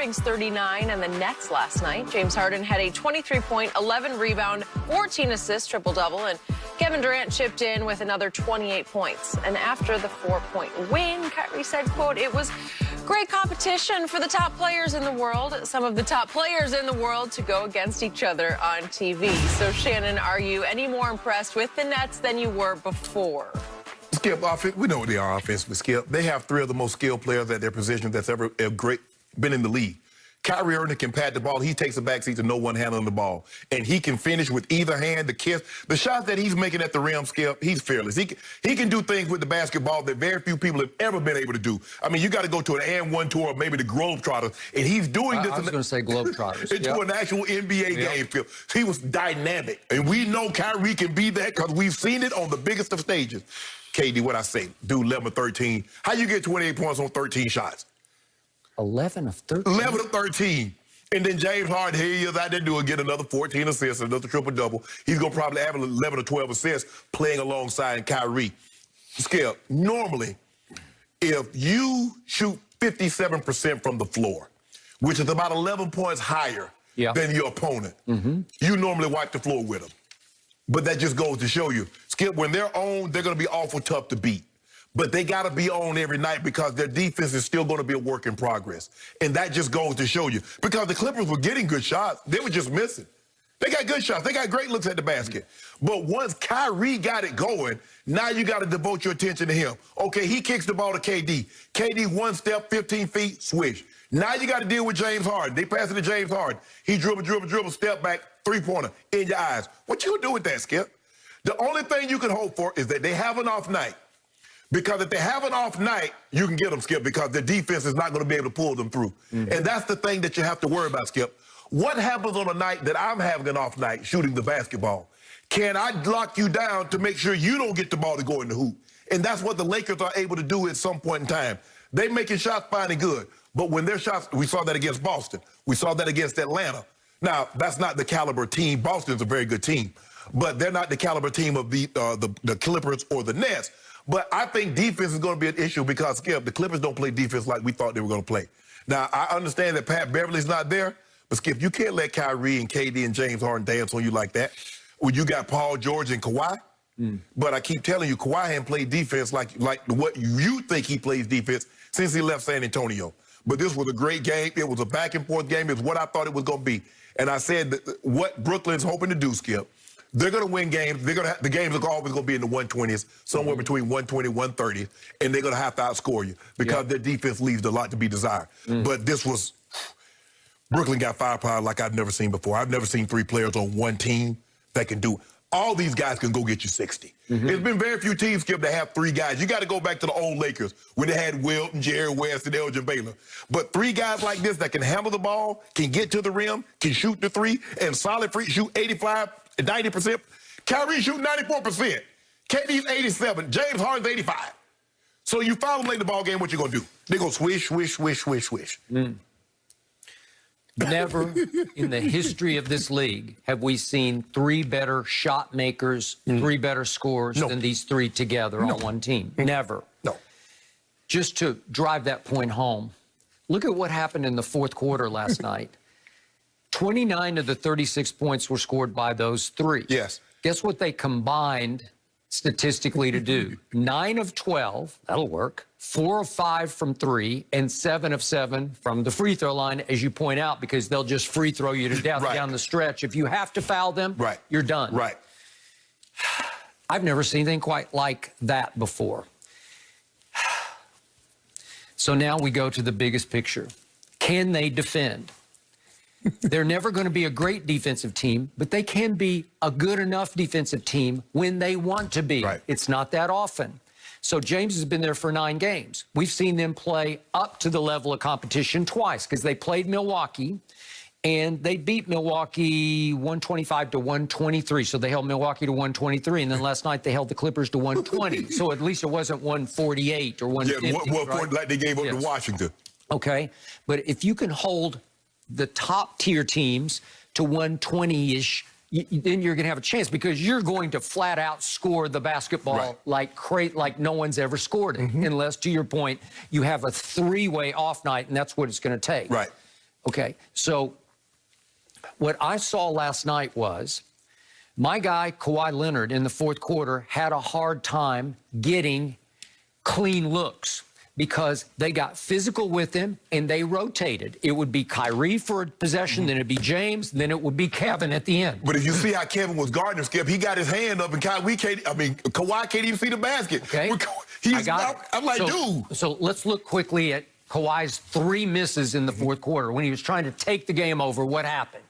Irving's 39 and the Nets last night. James Harden had a 23-point, 11-rebound, 14-assist triple-double, and Kevin Durant chipped in with another 28 points. And after the 4-point win, Kyrie said, quote, "It was great competition for the top players in the world, some of the top players in the world, to go against each other on TV." So, Shannon, are you any more impressed with the Nets than you were before? Skip, offense, we know what they are offensively, Skip. They have three of the most skilled players at their position that's ever been in the league. Kyrie Irving can pat the ball. He takes a backseat to no one handling the ball. And he can finish with either hand, the kiss. The shots that he's making at the rim, Skip, he's fearless. He can do things with the basketball that very few people have ever been able to do. I mean, you got to go to an and-one tour, maybe the Globetrotters, and he's doing this. I was going to say Globetrotters. Into an actual NBA game, Phil. He was dynamic. And we know Kyrie can be that because we've seen it on the biggest of stages. KD, what I say, do 11 or 13. How you get 28 points on 13 shots? 11 of 13? 11 of 13. And then James Harden, here he is out there doing, get another 14 assists, another triple-double. He's going to probably have 11 or 12 assists playing alongside Kyrie. Skip, normally, if you shoot 57% from the floor, which is about 11 points higher than your opponent, you normally wipe the floor with them. But that just goes to show you, Skip, when they're on, they're going to be awful tough to beat. But they got to be on every night because their defense is still going to be a work in progress. And that just goes to show you. Because the Clippers were getting good shots, they were just missing. They got good shots. They got great looks at the basket. But once Kyrie got it going, now you got to devote your attention to him. Okay, he kicks the ball to KD. KD one step, 15 feet, swish. Now you got to deal with James Harden. They pass it to James Harden. He dribble, step back, three-pointer in your eyes. What you gonna do with that, Skip? The only thing you can hope for is that they have an off night. Because if they have an off night, you can get them, Skip, because the defense is not going to be able to pull them through. And that's the thing that you have to worry about, Skip. What happens on a night that I'm having an off night shooting the basketball? Can I lock you down to make sure you don't get the ball to go in the hoop? And that's what the Lakers are able to do at some point in time. They making shots fine and good. But when their shots, we saw that against Boston. We saw that against Atlanta. Now, that's not the caliber team. Boston's a very good team. But they're not the caliber team of the Clippers or the Nets. But I think defense is going to be an issue because, Skip, the Clippers don't play defense like we thought they were going to play. Now, I understand that Pat Beverly's not there, but, Skip, you can't let Kyrie and KD and James Harden dance on you like that when you got Paul George and Kawhi. But I keep telling you, Kawhi hasn't played defense like what you think he plays defense since he left San Antonio. But this was a great game. It was a back-and-forth game. It was what I thought it was going to be. And I said that what Brooklyn's hoping to do, Skip, they're going to win games. The games are always going to be in the 120s, somewhere between 120 and 130, and they're going to have to outscore you because their defense leaves a lot to be desired. But this was, Brooklyn got firepower like I've never seen before. I've never seen three players on one team that can do it. All these guys can go get you 60. There's been very few teams, Skip, that have three guys. You got to go back to the old Lakers when they had Wilt and Jerry West and Elgin Baylor. But three guys like this that can handle the ball, can get to the rim, can shoot the three, and solid free, shoot 85, 90%. Kyrie shooting 94%. KD's 87. James Harden's 85. So you foul them late in the ball game, what you going to do? They're going to swish, swish, swish, swish, swish. Never in the history of this league have we seen three better shot makers, three better scorers than these three together on one team. Never. No. Just to drive that point home, look at what happened in the fourth quarter last night. 29 of the 36 points were scored by those three. Yes. Guess what they combined statistically to do? 9 of 12, that'll work. 4 of 5 from 3, and 7 of 7 from the free throw line, as you point out, because they'll just free throw you to death down the stretch. If you have to foul them, you're done. Right. I've never seen anything quite like that before. So now we go to the biggest picture. Can they defend? They're never going to be a great defensive team, but they can be a good enough defensive team when they want to be. It's not that often. So James has been there for 9 games. We've seen them play up to the level of competition twice because they played Milwaukee, and they beat Milwaukee 125 to 123. So they held Milwaukee to 123, and then last night they held the Clippers to 120. So at least it wasn't 148 or 150. Yeah, like they gave up to Washington. Okay, but if you can hold the top-tier teams to 120-ish, then you're going to have a chance because you're going to flat out score the basketball like no one's ever scored it, unless, to your point, you have a three-way off night, and that's what it's going to take. Okay, so what I saw last night was my guy, Kawhi Leonard, in the fourth quarter had a hard time getting clean looks because they got physical with him and they rotated. It would be Kyrie for a possession, then it'd be James, then it would be Kevin at the end. But if you see how Kevin was guarding him, Skip, he got his hand up and Kawhi can't even see the basket. Okay. I'm like, dude. So let's look quickly at Kawhi's 3 misses in the fourth quarter. When he was trying to take the game over, what happened?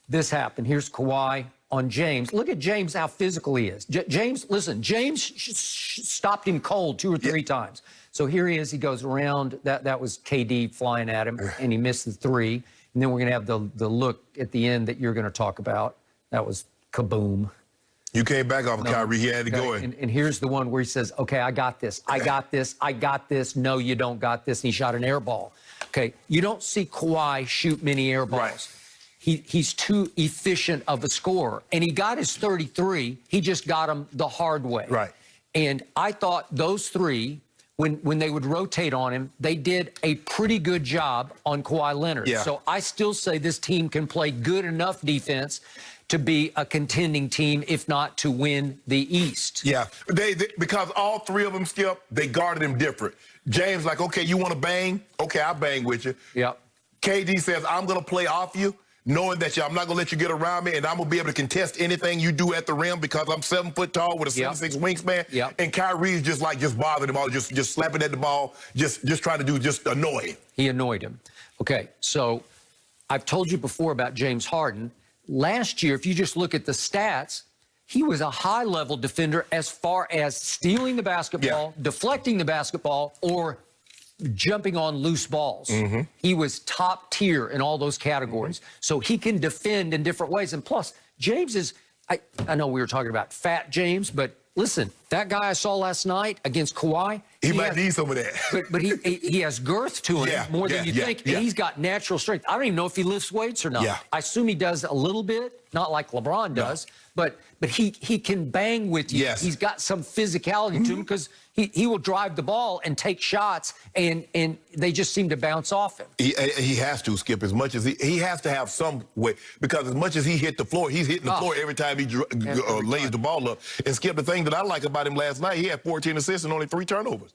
This happened. Here's Kawhi on James. Look at James, how physical he is. James, listen, James stopped him cold 2 or 3 times. So here he is. He goes around. That was KD flying at him, and he missed the 3. And then we're going to have the look at the end that you're going to talk about. That was kaboom. You came back off of Kyrie. He had to go in. And here's the one where he says, okay, I got this. I got this. I got this. No, you don't got this. And he shot an air ball. Okay, you don't see Kawhi shoot many air balls. Right. He's too efficient of a scorer. And he got his 33. He just got him the hard way. Right. And I thought those 3, when they would rotate on him, they did a pretty good job on Kawhi Leonard. Yeah. So I still say this team can play good enough defense to be a contending team, if not to win the East. Yeah, because all 3 of them, Skip, they guarded him different. James, like, okay, you want to bang? Okay, I'll bang with you. Yep. KD says, I'm going to play off you, knowing that I'm not going to let you get around me, and I'm going to be able to contest anything you do at the rim because I'm 7 foot tall with a 7'6" wingspan. Yep. And Kyrie's just bothering him all, just slapping at the ball, just trying to annoy him. He annoyed him. Okay, so I've told you before about James Harden. Last year, if you just look at the stats, he was a high-level defender as far as stealing the basketball, deflecting the basketball, or jumping on loose balls. He was top tier in all those categories. So he can defend in different ways. And plus, James is, I know we were talking about fat James, but listen, that guy I saw last night against Kawhi, he might need some of that. But he has girth to him more than you think. And he's got natural strength. I don't even know if he lifts weights or not. I assume he does a little bit, not like LeBron does, but he can bang with you. He's got some physicality to him because he will drive the ball and take shots, and they just seem to bounce off him. He has to, Skip, as much as he has to have some way, because as much as he hit the floor, he's hitting the floor every time he lays the ball up. And Skip, the thing that I like about him last night, he had 14 assists and only 3 turnovers.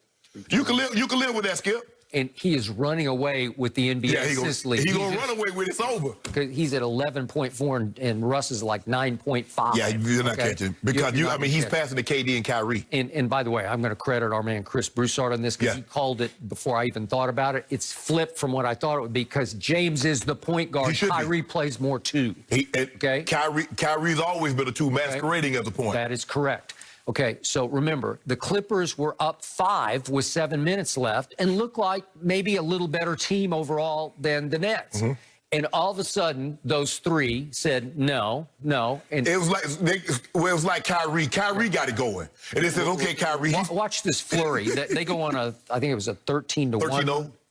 You can live with that, Skip. And he is running away with the NBA assist league. He's going to run away with it. It's over. Because he's at 11.4 and Russ is like 9.5. Yeah, you're not catching. Because, he's passing to KD and Kyrie. And by the way, I'm going to credit our man Chris Broussard on this because he called it before I even thought about it. It's flipped from what I thought it would be because James is the point guard. Kyrie plays more 2. Kyrie's always been a 2 masquerading as a point. That is correct. Okay, so remember, the Clippers were up 5 with 7 minutes left and looked like maybe a little better team overall than the Nets. And all of a sudden, those 3 said, no. And it was like Kyrie. Kyrie got it going. And they said, okay, Kyrie. Watch this flurry. They go on I think it was a 13-1.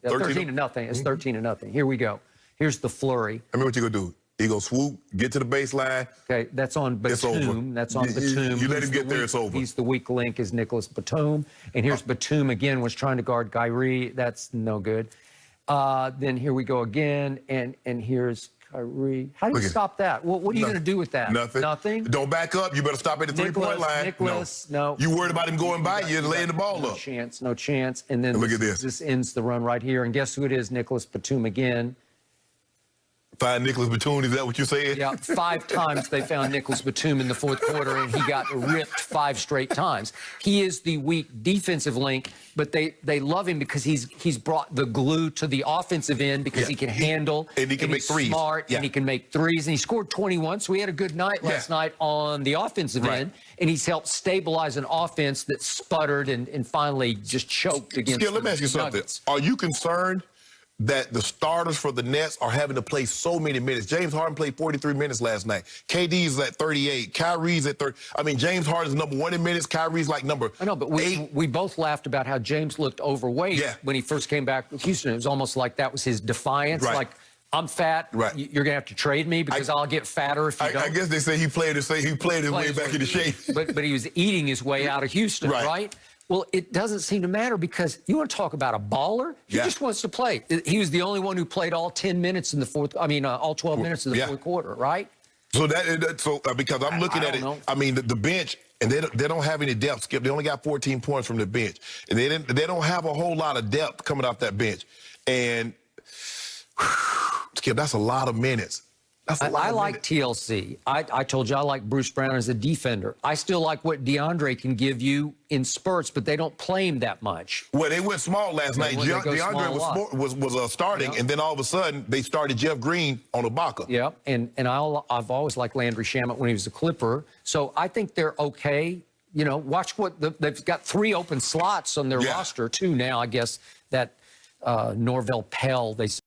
13-0. It's 13-0. Here we go. Here's the flurry. I mean, what you going to do? He go swoop, get to the baseline. Okay, that's on Batum. That's on Batum. You let him get there, it's over. He's the weak link is Nicholas Batum. And here's Batum again, was trying to guard Kyrie. That's no good. Then here we go again, and here's Kyrie. How do you stop that? What are you going to do with that? Nothing. Don't back up. You better stop at the 3-point line. No. You worried about him going by you and laying the ball up. No chance. And then look at this. This ends the run right here. And guess who it is? Nicholas Batum again. Find Nicholas Batum, is that what you're saying? Yeah, 5 times they found Nicholas Batum in the fourth quarter, and he got ripped 5 straight times. He is the weak defensive link, but they love him because he's brought the glue to the offensive end because he can handle, and he can make threes. Smart, and he can make threes, and he scored 21, so he had a good night last night on the offensive end, and he's helped stabilize an offense that sputtered and finally just choked against let me ask you something. Are you concerned that the starters for the Nets are having to play so many minutes? James Harden played 43 minutes last night. KD's at 38. Kyrie's at 30. I mean, James Harden's number 1 in minutes. Kyrie's like number 8. I know, but we both laughed about how James looked overweight when he first came back with Houston. It was almost like that was his defiance. Like, I'm fat. You're going to have to trade me because I'll get fatter if you don't. I guess they say he played his way back into shape. But he was eating his way out of Houston, right? Well, it doesn't seem to matter because you want to talk about a baller? He just wants to play. He was the only one who played all 10 minutes in the fourth, all 12 minutes in the fourth quarter, right? So because I'm looking at it, I mean, the bench, and they don't have any depth, Skip. They only got 14 points from the bench. And they don't have a whole lot of depth coming off that bench. And, Skip, that's a lot of minutes. I like TLC. I told you I like Bruce Brown as a defender. I still like what DeAndre can give you in spurts, but they don't play him that much. Well, they went small last night. DeAndre was starting, and then all of a sudden they started Jeff Green on Ibaka. Yeah, and I've always liked Landry Shamet when he was a Clipper. So I think they're okay. You know, watch what they've got 3 open slots on their roster too now. I guess that Norvell Pell they.